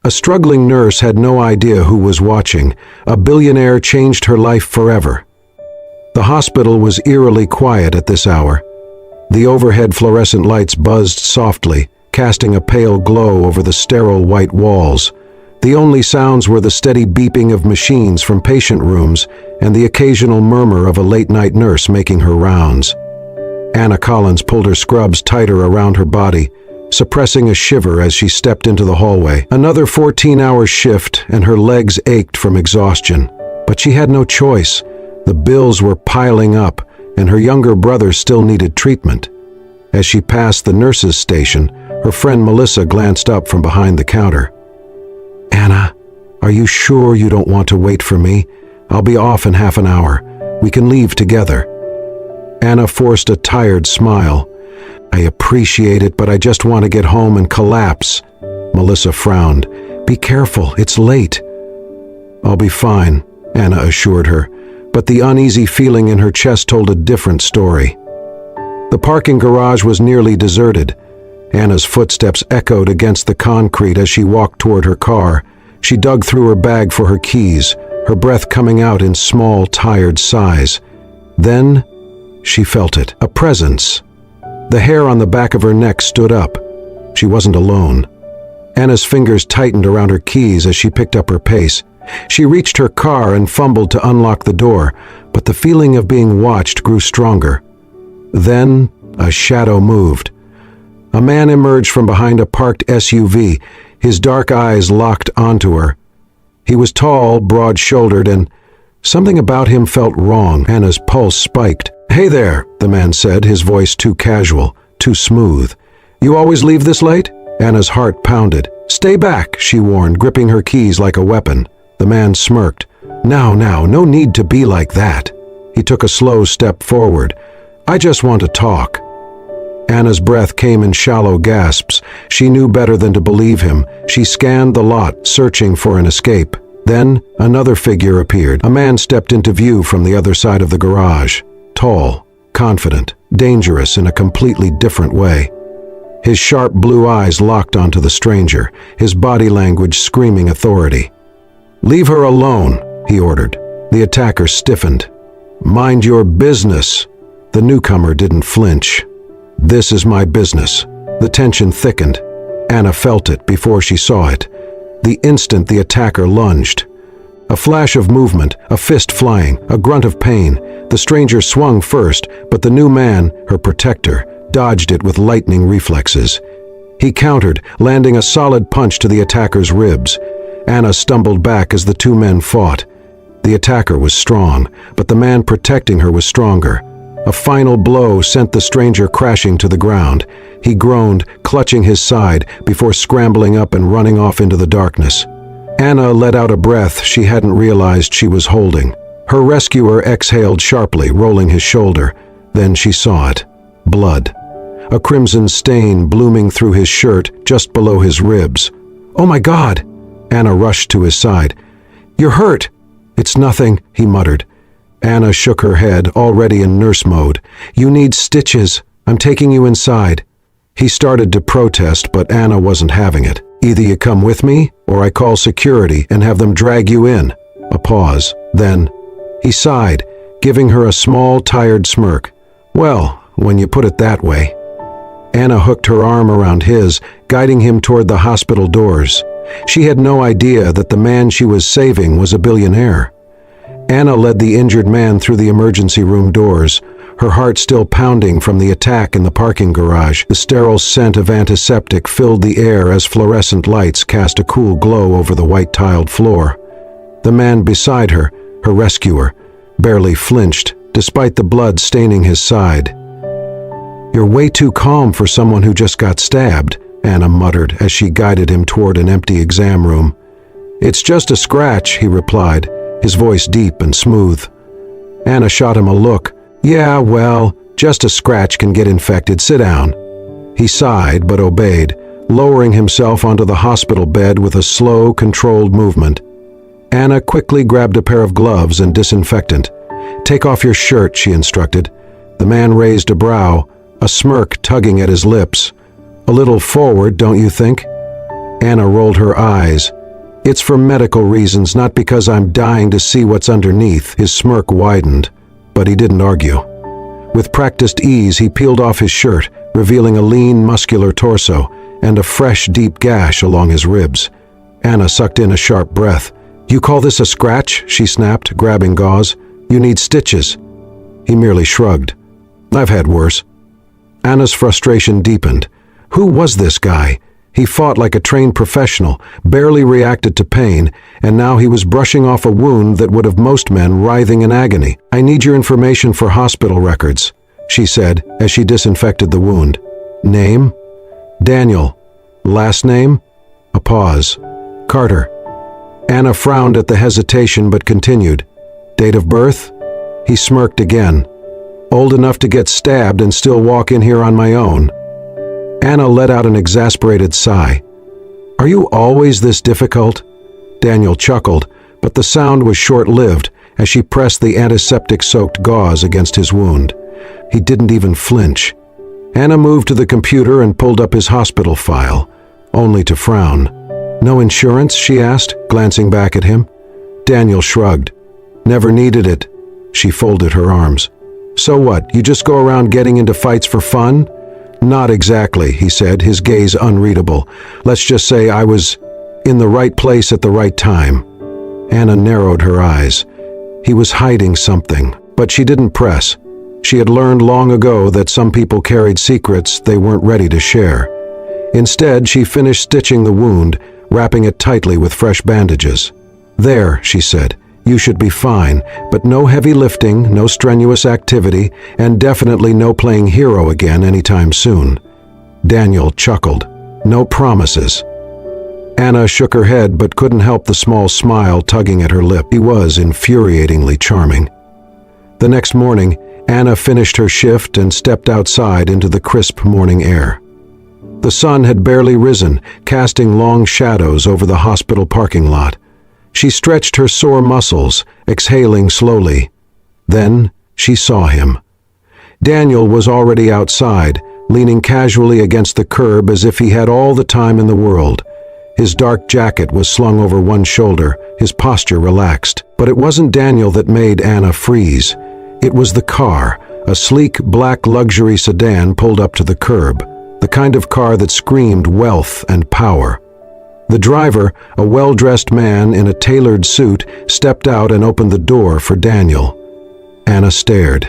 A struggling nurse had no idea who was watching. A billionaire changed her life forever. The hospital was eerily quiet at this hour. The overhead fluorescent lights buzzed softly, casting a pale glow over the sterile white walls. The only sounds were the steady beeping of machines from patient rooms and the occasional murmur of a late-night nurse making her rounds. Anna Collins pulled her scrubs tighter around her body, suppressing a shiver as she stepped into the hallway. Another 14-hour shift, and her legs ached from exhaustion. But she had no choice. The bills were piling up, and her younger brother still needed treatment. As she passed the nurse's station, her friend Melissa glanced up from behind the counter. "Anna, are you sure you don't want to wait for me? I'll be off in half an hour. We can leave together." Anna forced a tired smile. "I appreciate it, but I just want to get home and collapse." Melissa frowned. "Be careful, it's late." "I'll be fine," Anna assured her, but the uneasy feeling in her chest told a different story. The parking garage was nearly deserted. Anna's footsteps echoed against the concrete as she walked toward her car. She dug through her bag for her keys, her breath coming out in small, tired sighs. Then she felt it, a presence. The hair on the back of her neck stood up. She wasn't alone. Anna's fingers tightened around her keys as she picked up her pace. She reached her car and fumbled to unlock the door, but the feeling of being watched grew stronger. Then a shadow moved. A man emerged from behind a parked SUV, his dark eyes locked onto her. He was tall, broad-shouldered, and something about him felt wrong. Anna's pulse spiked. "Hey there," the man said, his voice too casual, too smooth. "You always leave this late?" Anna's heart pounded. "Stay back," she warned, gripping her keys like a weapon. The man smirked. Now, no need to be like that." He took a slow step forward. "I just want to talk." Anna's breath came in shallow gasps. She knew better than to believe him. She scanned the lot, searching for an escape. Then another figure appeared. A man stepped into view from the other side of the garage. Tall, confident, dangerous in a completely different way. His sharp blue eyes locked onto the stranger, his body language screaming authority. "Leave her alone," he ordered. The attacker stiffened. "Mind your business." The newcomer didn't flinch. "This is my business." The tension thickened. Anna felt it before she saw it. The instant the attacker lunged. A flash of movement, a fist flying, a grunt of pain. The stranger swung first, but the new man, her protector, dodged it with lightning reflexes. He countered, landing a solid punch to the attacker's ribs. Anna stumbled back as the two men fought. The attacker was strong, but the man protecting her was stronger. A final blow sent the stranger crashing to the ground. He groaned, clutching his side, before scrambling up and running off into the darkness. Anna let out a breath she hadn't realized she was holding. Her rescuer exhaled sharply, rolling his shoulder. Then she saw it. Blood. A crimson stain blooming through his shirt, just below his ribs. "Oh my God!" Anna rushed to his side. "You're hurt!" "It's nothing," he muttered. Anna shook her head, already in nurse mode. "You need stitches. I'm taking you inside." He started to protest, but Anna wasn't having it. "Either you come with me, or I call security and have them drag you in." A pause. Then he sighed, giving her a small, tired smirk. "Well, when you put it that way." Anna hooked her arm around his, guiding him toward the hospital doors. She had no idea that the man she was saving was a billionaire. Anna led the injured man through the emergency room doors, her heart still pounding from the attack in the parking garage. The sterile scent of antiseptic filled the air as fluorescent lights cast a cool glow over the white-tiled floor. The man beside her, her rescuer, barely flinched, despite the blood staining his side. "You're way too calm for someone who just got stabbed," Anna muttered as she guided him toward an empty exam room. "It's just a scratch," he replied, his voice deep and smooth. Anna shot him a look. "Yeah, well, just a scratch can get infected. Sit down." He sighed but obeyed, lowering himself onto the hospital bed with a slow, controlled movement. Anna quickly grabbed a pair of gloves and disinfectant. "Take off your shirt," she instructed. The man raised a brow, a smirk tugging at his lips. "A little forward, don't you think?" Anna rolled her eyes. "It's for medical reasons, not because I'm dying to see what's underneath." His smirk widened, but he didn't argue. With practiced ease, he peeled off his shirt, revealing a lean, muscular torso and a fresh, deep gash along his ribs. Anna sucked in a sharp breath. "You call this a scratch?" she snapped, grabbing gauze. "You need stitches." He merely shrugged. "I've had worse." Anna's frustration deepened. Who was this guy? He fought like a trained professional, barely reacted to pain, and now he was brushing off a wound that would have most men writhing in agony. "I need your information for hospital records," she said as she disinfected the wound. "Name?" "Daniel." "Last name?" A pause. "Carter." Anna frowned at the hesitation but continued. "Date of birth?" He smirked again. "Old enough to get stabbed and still walk in here on my own." Anna let out an exasperated sigh. "Are you always this difficult?" Daniel chuckled, but the sound was short-lived as she pressed the antiseptic-soaked gauze against his wound. He didn't even flinch. Anna moved to the computer and pulled up his hospital file, only to frown. "No insurance?" she asked, glancing back at him. Daniel shrugged. "Never needed it." She folded her arms. "So what, you just go around getting into fights for fun?" "Not exactly," he said, his gaze unreadable. "Let's just say I was in the right place at the right time." Anna narrowed her eyes. He was hiding something, but she didn't press. She had learned long ago that some people carried secrets they weren't ready to share. Instead, she finished stitching the wound, wrapping it tightly with fresh bandages. "There," she said. "You should be fine, but no heavy lifting, no strenuous activity, and definitely no playing hero again anytime soon." Daniel chuckled. "No promises." Anna shook her head but couldn't help the small smile tugging at her lip. He was infuriatingly charming. The next morning, Anna finished her shift and stepped outside into the crisp morning air. The sun had barely risen, casting long shadows over the hospital parking lot. She stretched her sore muscles, exhaling slowly. Then she saw him. Daniel was already outside, leaning casually against the curb as if he had all the time in the world. His dark jacket was slung over one shoulder, his posture relaxed. But it wasn't Daniel that made Anna freeze. It was the car, a sleek black luxury sedan pulled up to the curb, the kind of car that screamed wealth and power. The driver, a well-dressed man in a tailored suit, stepped out and opened the door for Daniel. Anna stared.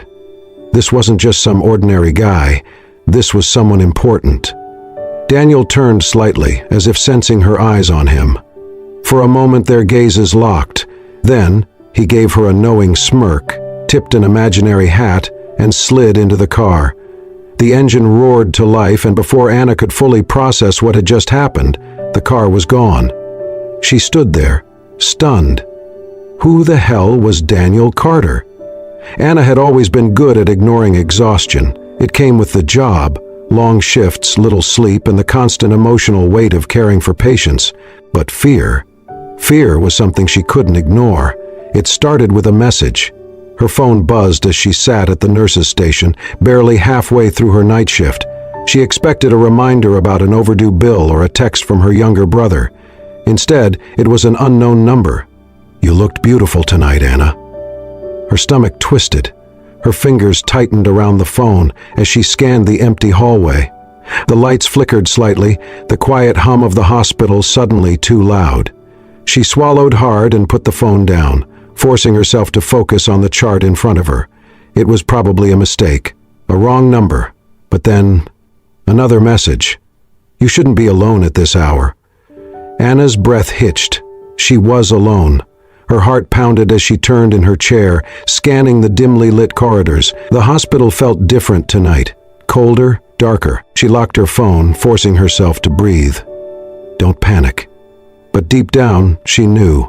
This wasn't just some ordinary guy. This was someone important. Daniel turned slightly, as if sensing her eyes on him. For a moment their gazes locked. Then he gave her a knowing smirk, tipped an imaginary hat, and slid into the car. The engine roared to life, and before Anna could fully process what had just happened, the car was gone. She stood there, stunned. Who the hell was Daniel Carter? Anna had always been good at ignoring exhaustion. It came with the job, long shifts, little sleep, and the constant emotional weight of caring for patients. But fear was something she couldn't ignore. It started with a message. Her phone buzzed as she sat at the nurse's station, barely halfway through her night shift. She expected a reminder about an overdue bill or a text from her younger brother. Instead, it was an unknown number. "You looked beautiful tonight, Anna." Her stomach twisted. Her fingers tightened around the phone as she scanned the empty hallway. The lights flickered slightly, the quiet hum of the hospital suddenly too loud. She swallowed hard and put the phone down, forcing herself to focus on the chart in front of her. It was probably a mistake, a wrong number. But then, another message. "You shouldn't be alone at this hour." Anna's breath hitched. She was alone. Her heart pounded as she turned in her chair, scanning the dimly lit corridors. The hospital felt different tonight. Colder, darker. She locked her phone, forcing herself to breathe. Don't panic. But deep down, she knew.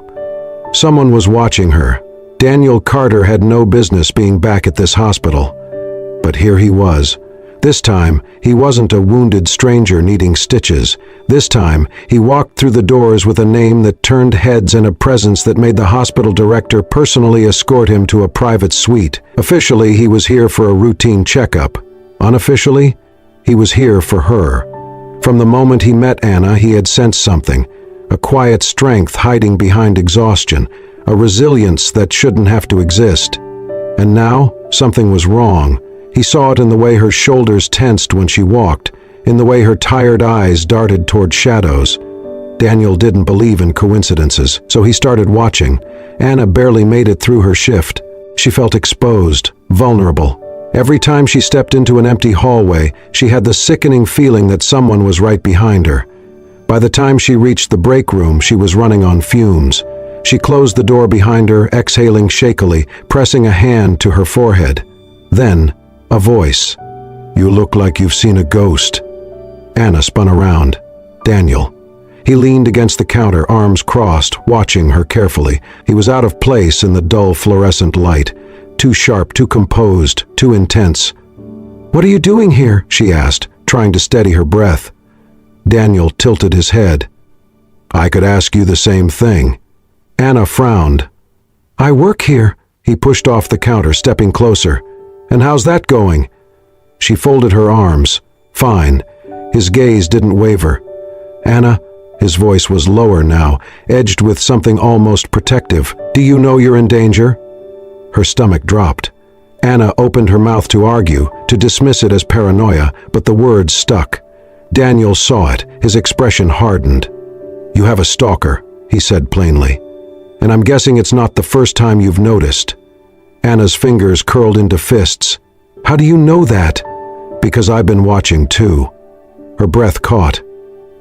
Someone was watching her. Daniel Carter had no business being back at this hospital. But here he was. This time, he wasn't a wounded stranger needing stitches. This time, he walked through the doors with a name that turned heads and a presence that made the hospital director personally escort him to a private suite. Officially, he was here for a routine checkup. Unofficially, he was here for her. From the moment he met Anna, he had sensed something, a quiet strength hiding behind exhaustion, a resilience that shouldn't have to exist. And now, something was wrong. He saw it in the way her shoulders tensed when she walked, in the way her tired eyes darted toward shadows. Daniel didn't believe in coincidences, so he started watching. Anna barely made it through her shift. She felt exposed, vulnerable. Every time she stepped into an empty hallway, she had the sickening feeling that someone was right behind her. By the time she reached the break room, she was running on fumes. She closed the door behind her, exhaling shakily, pressing a hand to her forehead. Then, a voice. "You look like you've seen a ghost." Anna spun around. Daniel. He leaned against the counter, arms crossed, watching her carefully. He was out of place in the dull fluorescent light. Too sharp, too composed, too intense. "What are you doing here?" she asked, trying to steady her breath. Daniel tilted his head. "I could ask you the same thing." Anna frowned. "I work here." He pushed off the counter, stepping closer. "And how's that going?" She folded her arms. "Fine." His gaze didn't waver. "Anna," his voice was lower now, edged with something almost protective. "Do you know you're in danger?" Her stomach dropped. Anna opened her mouth to argue, to dismiss it as paranoia, but the words stuck. Daniel saw it, his expression hardened. "You have a stalker," he said plainly. "And I'm guessing it's not the first time you've noticed." Anna's fingers curled into fists. "How do you know that?" "Because I've been watching too." Her breath caught.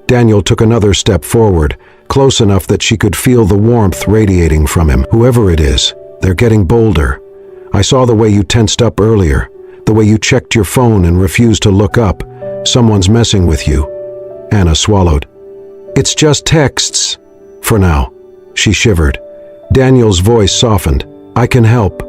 Daniel took another step forward, close enough that she could feel the warmth radiating from him. "Whoever it is, they're getting bolder. I saw the way you tensed up earlier, the way you checked your phone and refused to look up. Someone's messing with you." Anna swallowed. "It's just texts." "For now." She shivered. Daniel's voice softened. "I can help."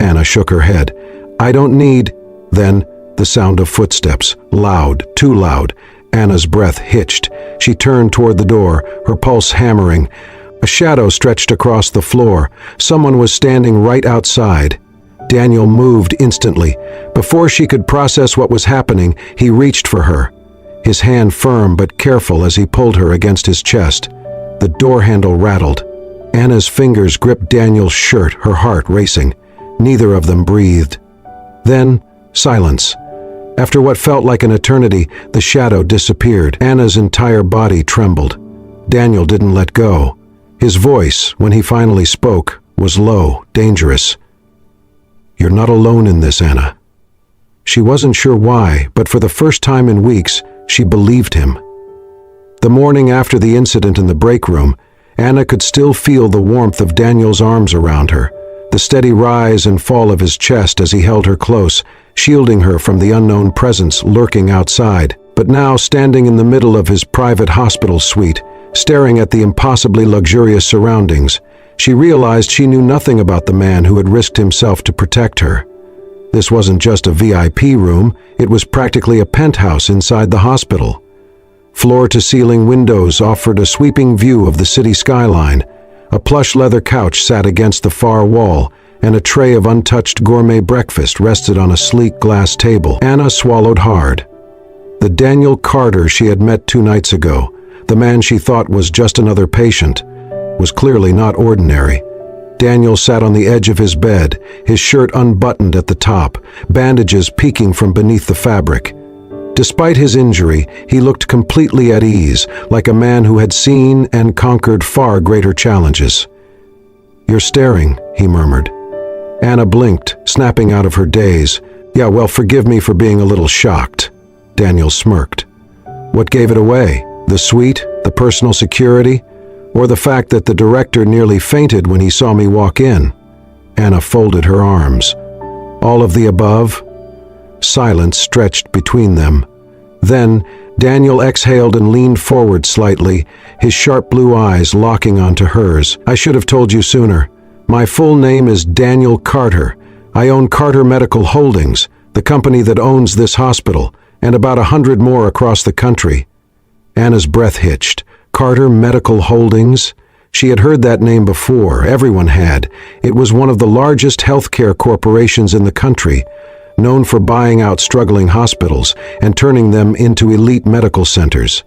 Anna shook her head. "I don't need." Then, the sound of footsteps, loud, too loud. Anna's breath hitched. She turned toward the door, her pulse hammering. A shadow stretched across the floor. Someone was standing right outside. Daniel moved instantly. Before she could process what was happening, he reached for her. His hand firm but careful as he pulled her against his chest. The door handle rattled. Anna's fingers gripped Daniel's shirt, her heart racing. Neither of them breathed. Then, silence. After what felt like an eternity, the shadow disappeared. Anna's entire body trembled. Daniel didn't let go. His voice, when he finally spoke, was low, dangerous. "You're not alone in this, Anna." She wasn't sure why, but for the first time in weeks, she believed him. The morning after the incident in the break room, Anna could still feel the warmth of Daniel's arms around her, the steady rise and fall of his chest as he held her close, shielding her from the unknown presence lurking outside. But now, standing in the middle of his private hospital suite, staring at the impossibly luxurious surroundings, she realized she knew nothing about the man who had risked himself to protect her. This wasn't just a VIP room, it was practically a penthouse inside the hospital. Floor-to-ceiling windows offered a sweeping view of the city skyline. A plush leather couch sat against the far wall, and a tray of untouched gourmet breakfast rested on a sleek glass table. Anna swallowed hard. The Daniel Carter she had met 2 nights ago, the man she thought was just another patient, was clearly not ordinary. Daniel sat on the edge of his bed, his shirt unbuttoned at the top, bandages peeking from beneath the fabric. Despite his injury, he looked completely at ease, like a man who had seen and conquered far greater challenges. "You're staring," he murmured. Anna blinked, snapping out of her daze. "Yeah, well, forgive me for being a little shocked." Daniel smirked. "What gave it away? The suite? The personal security? Or the fact that the director nearly fainted when he saw me walk in?" Anna folded her arms. "All of the above?" Silence stretched between them. Then, Daniel exhaled and leaned forward slightly, his sharp blue eyes locking onto hers. "I should have told you sooner. My full name is Daniel Carter. I own Carter Medical Holdings, the company that owns this hospital, and about 100 more across the country." Anna's breath hitched. Carter Medical Holdings? She had heard that name before. Everyone had. It was one of the largest healthcare corporations in the country. known for buying out struggling hospitals and turning them into elite medical centers,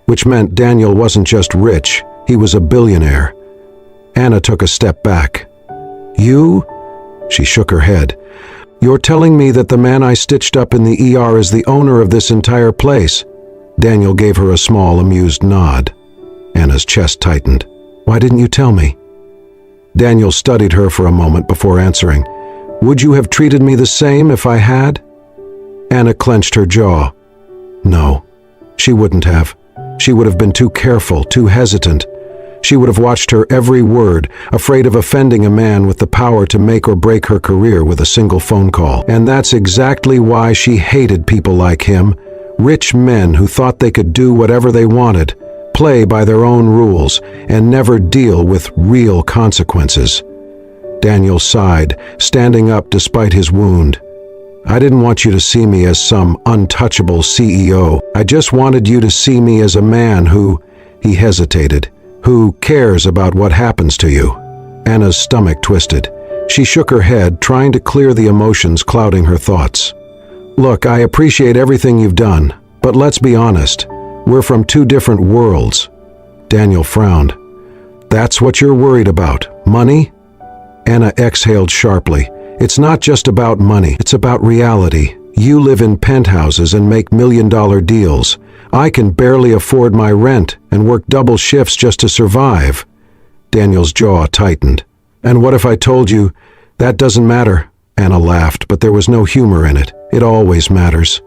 which meant Daniel wasn't just rich, he was a billionaire. Anna took a step back. You? She shook her head. You're telling me that the man I stitched up in the ER is the owner of this entire place? Daniel gave her a small, amused nod. Anna's chest tightened. Why didn't you tell me? Daniel studied her for a moment before answering. Would you have treated me the same if I had? Anna clenched her jaw. No, she wouldn't have. She would have been too careful, too hesitant. She would have watched her every word, afraid of offending a man with the power to make or break her career with a single phone call. And that's exactly why she hated people like him, rich men who thought they could do whatever they wanted, play by their own rules, and never deal with real consequences. Daniel sighed, standing up despite his wound. I didn't want you to see me as some untouchable CEO. I just wanted you to see me as a man who, he hesitated, who cares about what happens to you. Anna's stomach twisted. She shook her head, trying to clear the emotions clouding her thoughts. Look, I appreciate everything you've done, but let's be honest. We're from two different worlds. Daniel frowned. That's what you're worried about, money? Anna exhaled sharply. It's not just about money, it's about reality. You live in penthouses and make million-dollar deals. I can barely afford my rent and work double shifts just to survive. Daniel's jaw tightened. And what if I told you, that doesn't matter? Anna laughed, but there was no humor in it. It always matters.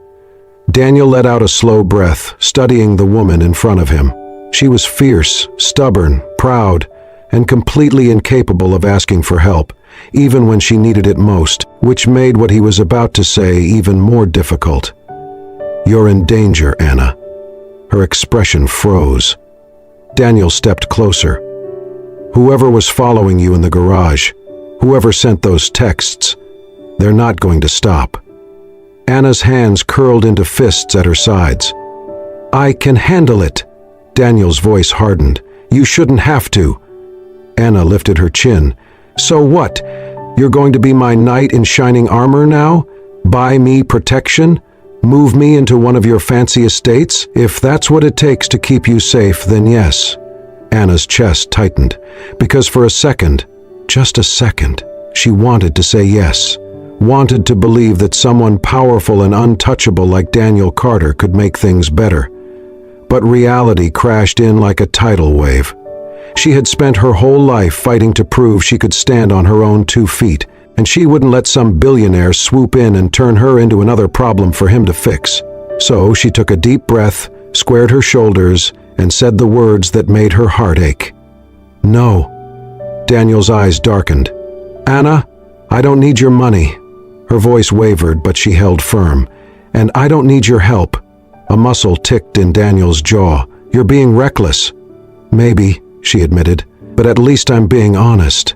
Daniel let out a slow breath, studying the woman in front of him. She was fierce, stubborn, proud, and completely incapable of asking for help, even when she needed it most, which made what he was about to say even more difficult. You're in danger, Anna. Her expression froze. Daniel stepped closer. Whoever was following you in the garage, whoever sent those texts, they're not going to stop. Anna's hands curled into fists at her sides. I can handle it. Daniel's voice hardened. You shouldn't have to. Anna lifted her chin. So what? You're going to be my knight in shining armor now? Buy me protection? Move me into one of your fancy estates? If that's what it takes to keep you safe, then yes. Anna's chest tightened, because for a second, just a second, she wanted to say yes. Wanted to believe that someone powerful and untouchable like Daniel Carter could make things better. But reality crashed in like a tidal wave. She had spent her whole life fighting to prove she could stand on her own 2 feet, and she wouldn't let some billionaire swoop in and turn her into another problem for him to fix. So she took a deep breath, squared her shoulders, and said the words that made her heart ache. No. Daniel's eyes darkened. Anna, I don't need your money. Her voice wavered, but she held firm. And I don't need your help. A muscle ticked in Daniel's jaw. You're being reckless. Maybe, she admitted, but at least I'm being honest.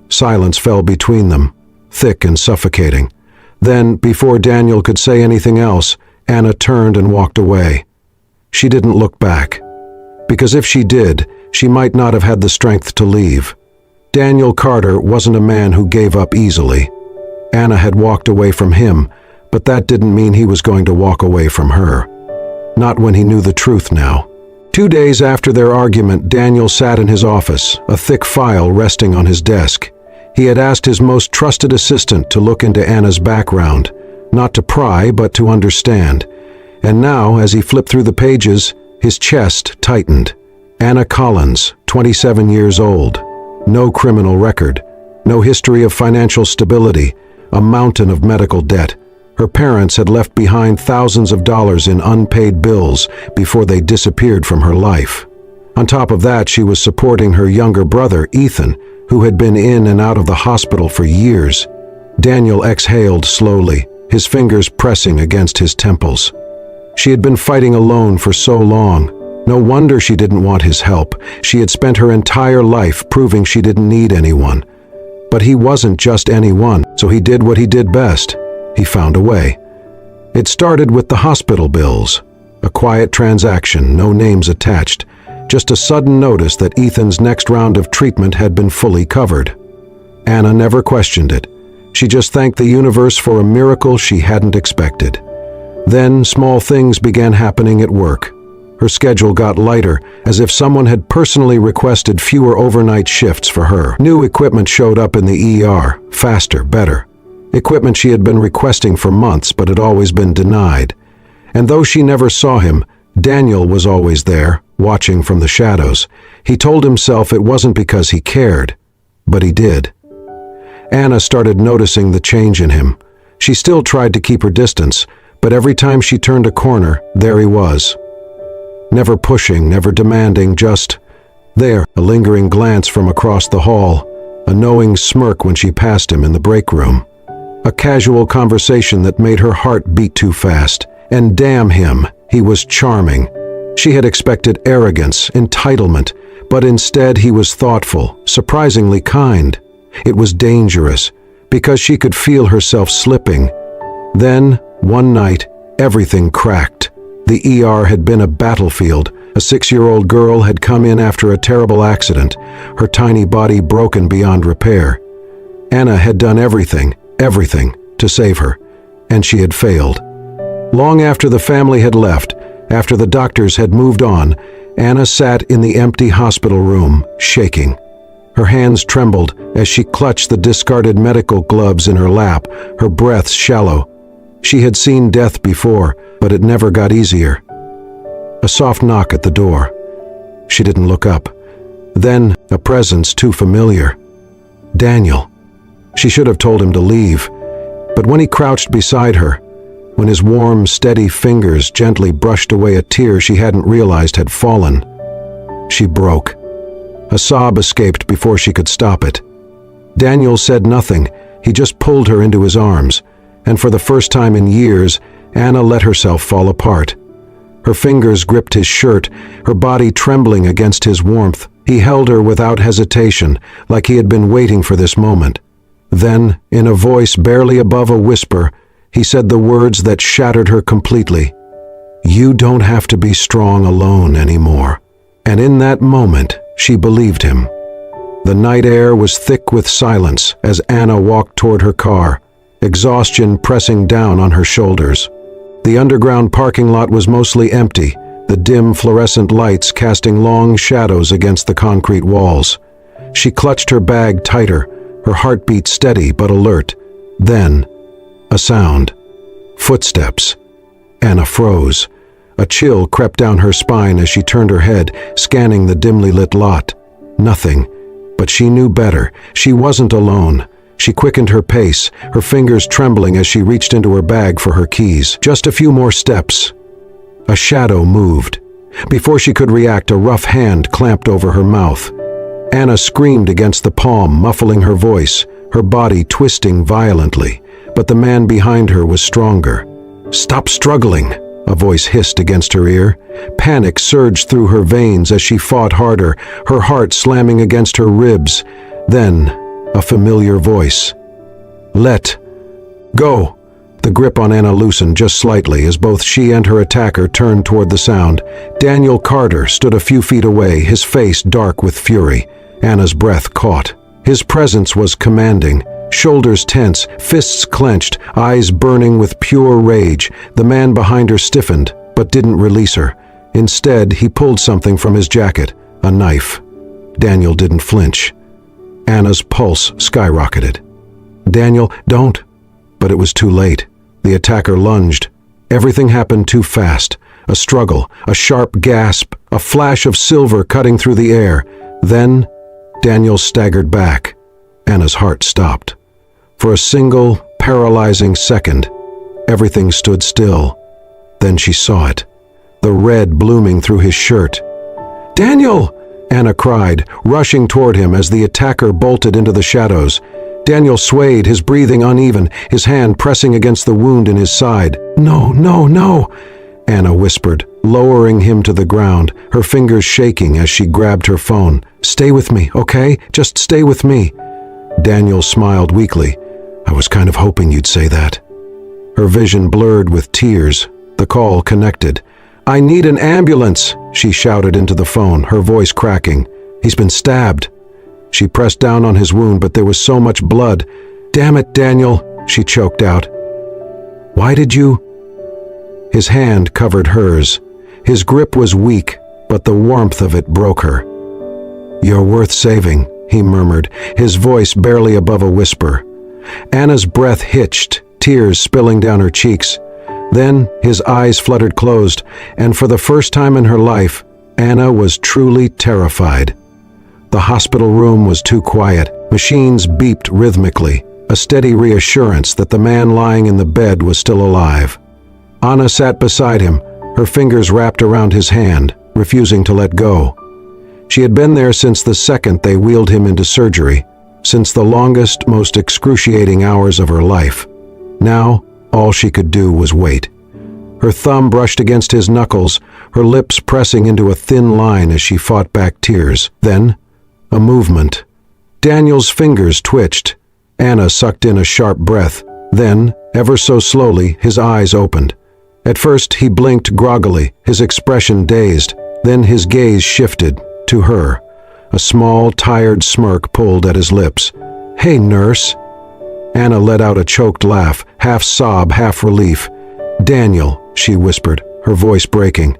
Silence fell between them, thick and suffocating. Then, before Daniel could say anything else, Anna turned and walked away. She didn't look back, because if she did, she might not have had the strength to leave. Daniel Carter wasn't a man who gave up easily. Anna had walked away from him, but that didn't mean he was going to walk away from her. Not when he knew the truth now. 2 days after their argument, Daniel sat in his office, a thick file resting on his desk. He had asked his most trusted assistant to look into Anna's background, not to pry, but to understand. And now, as he flipped through the pages, his chest tightened. Anna Collins, 27 years old. No criminal record. No history of financial stability. A mountain of medical debt. Her parents had left behind thousands of dollars in unpaid bills before they disappeared from her life. On top of that, she was supporting her younger brother, Ethan, who had been in and out of the hospital for years. Daniel exhaled slowly, his fingers pressing against his temples. She had been fighting alone for so long. No wonder she didn't want his help. She had spent her entire life proving she didn't need anyone. But he wasn't just anyone, so he did what he did best. He found a way. It started with the hospital bills. A quiet transaction, no names attached. Just a sudden notice that Ethan's next round of treatment had been fully covered. Anna never questioned it. She just thanked the universe for a miracle she hadn't expected. Then small things began happening at work. Her schedule got lighter, as if someone had personally requested fewer overnight shifts for her. New equipment showed up in the ER, faster, better. Equipment she had been requesting for months but had always been denied. And though she never saw him, Daniel was always there, watching from the shadows. He told himself it wasn't because he cared, but he did. Anna started noticing the change in him. She still tried to keep her distance, but every time she turned a corner, there he was. Never pushing, never demanding, just there, a lingering glance from across the hall, a knowing smirk when she passed him in the break room. A casual conversation that made her heart beat too fast. And damn him, he was charming. She had expected arrogance, entitlement, but instead he was thoughtful, surprisingly kind. It was dangerous, because she could feel herself slipping. Then, one night, everything cracked. The ER had been a battlefield. A 6-year-old girl had come in after a terrible accident, her tiny body broken beyond repair. Anna had done everything to save her, and she had failed. Long after the family had left, after the doctors had moved on, Anna sat in the empty hospital room, shaking. Her hands trembled as she clutched the discarded medical gloves in her lap, her breath shallow. She had seen death before, but it never got easier. A soft knock at the door. She didn't look up. Then, a presence too familiar. Daniel. She should have told him to leave, but when he crouched beside her, when his warm, steady fingers gently brushed away a tear she hadn't realized had fallen, she broke. A sob escaped before she could stop it. Daniel said nothing. He just pulled her into his arms, and for the first time in years, Anna let herself fall apart. Her fingers gripped his shirt, her body trembling against his warmth. He held her without hesitation, like he had been waiting for this moment. Then, in a voice barely above a whisper, he said the words that shattered her completely. "You don't have to be strong alone anymore." And in that moment, she believed him. The night air was thick with silence as Anna walked toward her car, exhaustion pressing down on her shoulders. The underground parking lot was mostly empty, the dim fluorescent lights casting long shadows against the concrete walls. She clutched her bag tighter, her heartbeat steady but alert. Then, a sound. Footsteps. Anna froze. A chill crept down her spine as she turned her head, scanning the dimly lit lot. Nothing. But she knew better. She wasn't alone. She quickened her pace, her fingers trembling as she reached into her bag for her keys. Just a few more steps. A shadow moved. Before she could react, a rough hand clamped over her mouth. Anna screamed against the palm, muffling her voice, her body twisting violently. But the man behind her was stronger. "Stop struggling," a voice hissed against her ear. Panic surged through her veins as she fought harder, her heart slamming against her ribs. Then, a familiar voice. "Let go." The grip on Anna loosened just slightly as both she and her attacker turned toward the sound. Daniel Carter stood a few feet away, his face dark with fury. Anna's breath caught. His presence was commanding. Shoulders tense, fists clenched, eyes burning with pure rage. The man behind her stiffened, but didn't release her. Instead, he pulled something from his jacket, a knife. Daniel didn't flinch. Anna's pulse skyrocketed. "Daniel, don't." But it was too late. The attacker lunged. Everything happened too fast. A struggle, a sharp gasp, a flash of silver cutting through the air. Then, Daniel staggered back. Anna's heart stopped. For a single, paralyzing second, everything stood still. Then she saw it, the red blooming through his shirt. "Daniel!" Anna cried, rushing toward him as the attacker bolted into the shadows. Daniel swayed, his breathing uneven, his hand pressing against the wound in his side. "No, no, no!" Anna whispered, lowering him to the ground, her fingers shaking as she grabbed her phone. "Stay with me, okay? Just stay with me." Daniel smiled weakly. "I was kind of hoping you'd say that." Her vision blurred with tears. The call connected. "I need an ambulance," she shouted into the phone, her voice cracking. "He's been stabbed." She pressed down on his wound, but there was so much blood. "Damn it, Daniel," she choked out. "Why did you—" His hand covered hers. His grip was weak, but the warmth of it broke her. "You're worth saving," he murmured, his voice barely above a whisper. Anna's breath hitched, tears spilling down her cheeks. Then his eyes fluttered closed, and for the first time in her life, Anna was truly terrified. The hospital room was too quiet. Machines beeped rhythmically, a steady reassurance that the man lying in the bed was still alive. Anna sat beside him, her fingers wrapped around his hand, refusing to let go. She had been there since the second they wheeled him into surgery, since the longest, most excruciating hours of her life. Now, all she could do was wait. Her thumb brushed against his knuckles, her lips pressing into a thin line as she fought back tears. Then, a movement. Daniel's fingers twitched. Anna sucked in a sharp breath. Then, ever so slowly, his eyes opened. At first, he blinked groggily, his expression dazed. Then his gaze shifted, to her. A small, tired smirk pulled at his lips. "Hey, nurse." Anna let out a choked laugh, half sob, half relief. "Daniel," she whispered, her voice breaking.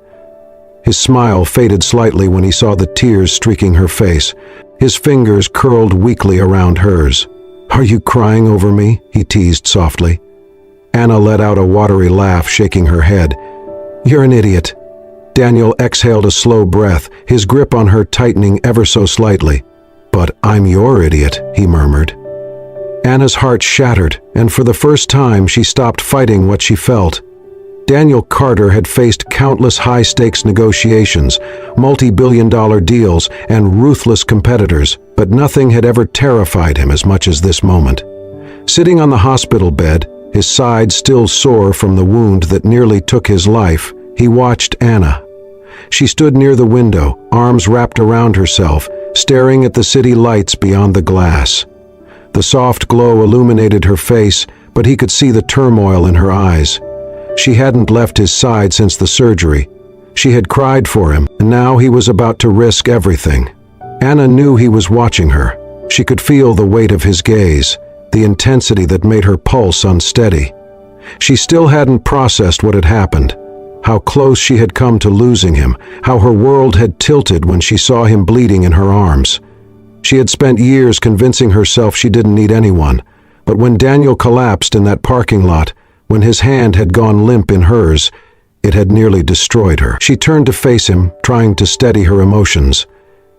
His smile faded slightly when he saw the tears streaking her face. His fingers curled weakly around hers. "Are you crying over me?" he teased softly. Anna let out a watery laugh, shaking her head. "You're an idiot." Daniel exhaled a slow breath, his grip on her tightening ever so slightly. "But I'm your idiot," he murmured. Anna's heart shattered, and for the first time she stopped fighting what she felt. Daniel Carter had faced countless high-stakes negotiations, multi-billion-dollar deals, and ruthless competitors, but nothing had ever terrified him as much as this moment. Sitting on the hospital bed, his side still sore from the wound that nearly took his life, he watched Anna. She stood near the window, arms wrapped around herself, staring at the city lights beyond the glass. The soft glow illuminated her face, but he could see the turmoil in her eyes. She hadn't left his side since the surgery. She had cried for him, and now he was about to risk everything. Anna knew he was watching her. She could feel the weight of his gaze, the intensity that made her pulse unsteady. She still hadn't processed what had happened, how close she had come to losing him, how her world had tilted when she saw him bleeding in her arms. She had spent years convincing herself she didn't need anyone, but when Daniel collapsed in that parking lot, when his hand had gone limp in hers, it had nearly destroyed her. She turned to face him, trying to steady her emotions.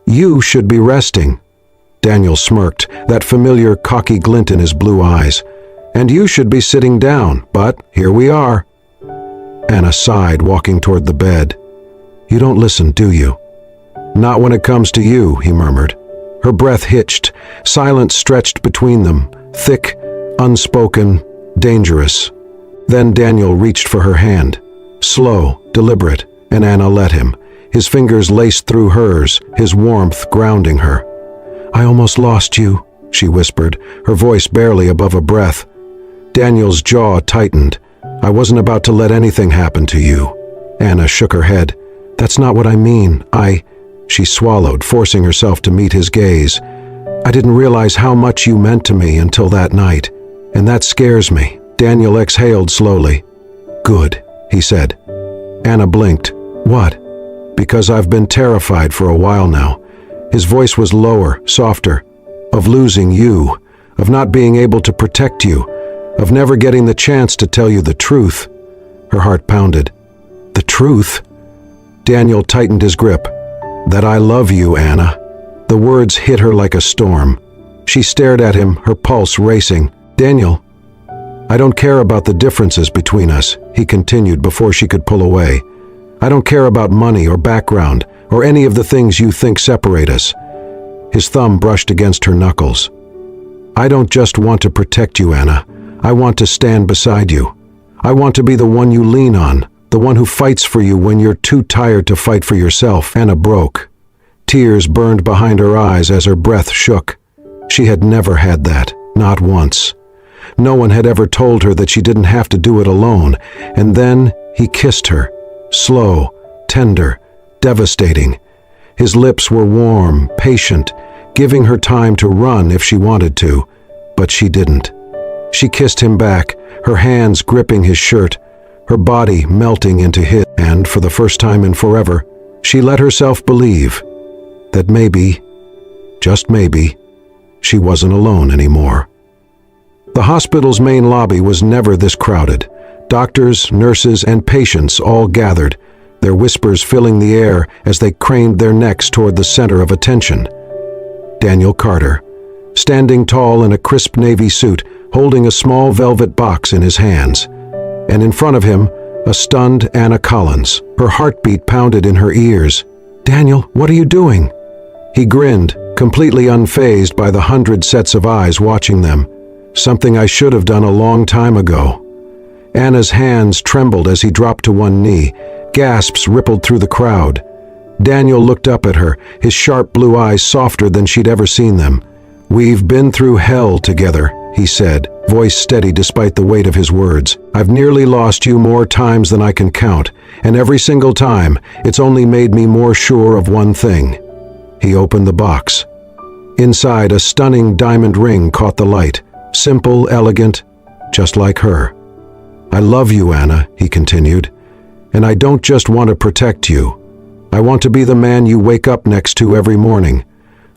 "You should be resting." Daniel smirked, that familiar cocky glint in his blue eyes. "And you should be sitting down, but here we are." Anna sighed, walking toward the bed. "You don't listen, do you?" "Not when it comes to you," he murmured. Her breath hitched, silence stretched between them, thick, unspoken, dangerous. Then Daniel reached for her hand. Slow, deliberate, and Anna let him. His fingers laced through hers, his warmth grounding her. "I almost lost you," she whispered, her voice barely above a breath. Daniel's jaw tightened. "I wasn't about to let anything happen to you." Anna shook her head. "That's not what I mean. She swallowed, forcing herself to meet his gaze. "I didn't realize how much you meant to me until that night, and that scares me." Daniel exhaled slowly. "Good," he said. Anna blinked. "What?" "Because I've been terrified for a while now." His voice was lower, softer. "Of losing you, of not being able to protect you, of never getting the chance to tell you the truth." Her heart pounded. "The truth?" Daniel tightened his grip. "That I love you, Anna." The words hit her like a storm. She stared at him, her pulse racing. "Daniel, I don't care about the differences between us," he continued before she could pull away. "I don't care about money or background or any of the things you think separate us." His thumb brushed against her knuckles. "I don't just want to protect you, Anna. I want to stand beside you. I want to be the one you lean on, the one who fights for you when you're too tired to fight for yourself." Anna broke. Tears burned behind her eyes as her breath shook. She had never had that, not once. No one had ever told her that she didn't have to do it alone, and then he kissed her, slow, tender, devastating. His lips were warm, patient, giving her time to run if she wanted to, but she didn't. She kissed him back, her hands gripping his shirt, her body melting into his, and for the first time in forever, she let herself believe that maybe, just maybe, she wasn't alone anymore. The hospital's main lobby was never this crowded. Doctors, nurses, and patients all gathered, their whispers filling the air as they craned their necks toward the center of attention. Daniel Carter, standing tall in a crisp navy suit, holding a small velvet box in his hands. And in front of him, a stunned Anna Collins. Her heartbeat pounded in her ears. "Daniel, what are you doing?" He grinned, completely unfazed by the 100 sets of eyes watching them. "Something I should have done a long time ago." Anna's hands trembled as he dropped to one knee. Gasps rippled through the crowd. Daniel looked up at her, his sharp blue eyes softer than she'd ever seen them. "We've been through hell together," he said, voice steady despite the weight of his words. "I've nearly lost you more times than I can count, and every single time, it's only made me more sure of one thing." He opened the box. Inside, a stunning diamond ring caught the light. Simple, elegant, just like her. "I love you, Anna," he continued, "and I don't just want to protect you. I want to be the man you wake up next to every morning.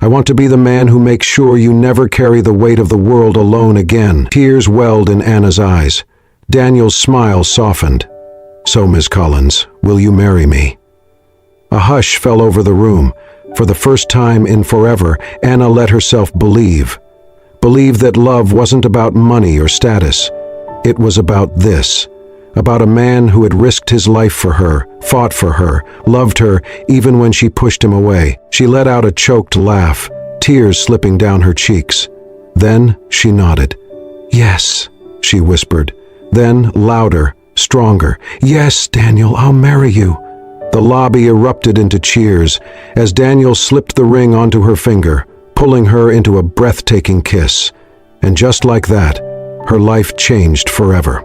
I want to be the man who makes sure you never carry the weight of the world alone again." Tears welled in Anna's eyes. Daniel's smile softened. "So, Miss Collins, will you marry me?" A hush fell over the room. For the first time in forever, Anna let herself believe. Believe that love wasn't about money or status. It was about this. About a man who had risked his life for her, fought for her, loved her even when she pushed him away. She let out a choked laugh, tears slipping down her cheeks. Then she nodded. "Yes," she whispered. Then, louder, stronger. "Yes, Daniel, I'll marry you." The lobby erupted into cheers as Daniel slipped the ring onto her finger, pulling her into a breathtaking kiss. And just like that, her life changed forever.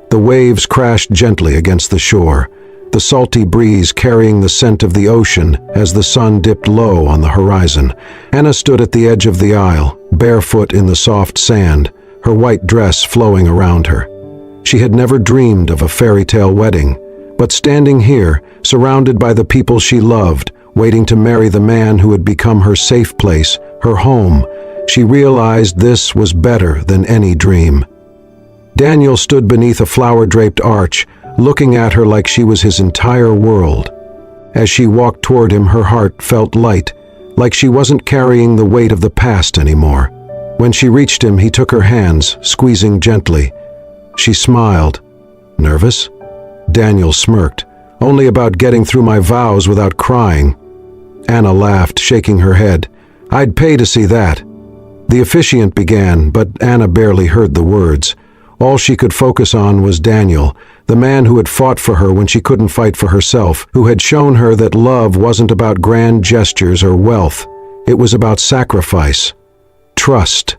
The waves crashed gently against the shore, the salty breeze carrying the scent of the ocean as the sun dipped low on the horizon. Anna stood at the edge of the aisle, barefoot in the soft sand, her white dress flowing around her. She had never dreamed of a fairy tale wedding, but standing here, surrounded by the people she loved, waiting to marry the man who had become her safe place, her home, she realized this was better than any dream. Daniel stood beneath a flower-draped arch, looking at her like she was his entire world. As she walked toward him, her heart felt light, like she wasn't carrying the weight of the past anymore. When she reached him, he took her hands, squeezing gently. She smiled. "Nervous?" Daniel smirked. "Only about getting through my vows without crying." Anna laughed, shaking her head. "I'd pay to see that." The officiant began, but Anna barely heard the words. All she could focus on was Daniel, the man who had fought for her when she couldn't fight for herself, who had shown her that love wasn't about grand gestures or wealth. It was about sacrifice, trust,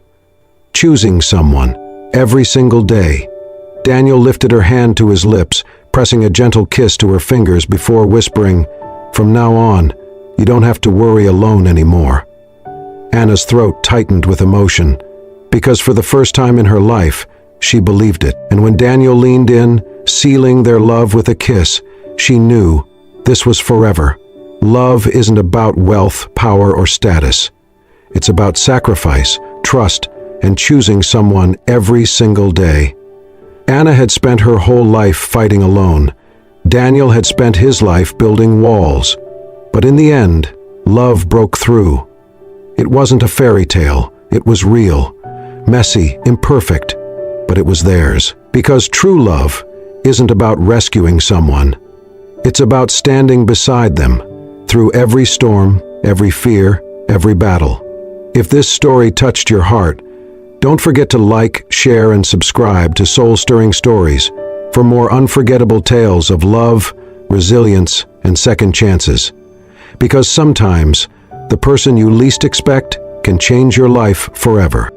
choosing someone every single day. Daniel lifted her hand to his lips, pressing a gentle kiss to her fingers before whispering, "From now on, you don't have to worry alone anymore." Anna's throat tightened with emotion, because for the first time in her life, she believed it. And when Daniel leaned in, sealing their love with a kiss, she knew this was forever. Love isn't about wealth, power, or status. It's about sacrifice, trust, and choosing someone every single day. Anna had spent her whole life fighting alone. Daniel had spent his life building walls. But in the end, love broke through. It wasn't a fairy tale. It was real, messy, imperfect, but it was theirs. Because true love isn't about rescuing someone. It's about standing beside them through every storm, every fear, every battle. If this story touched your heart, don't forget to like, share, and subscribe to Soul Stirring Stories for more unforgettable tales of love, resilience, and second chances. Because sometimes, the person you least expect can change your life forever.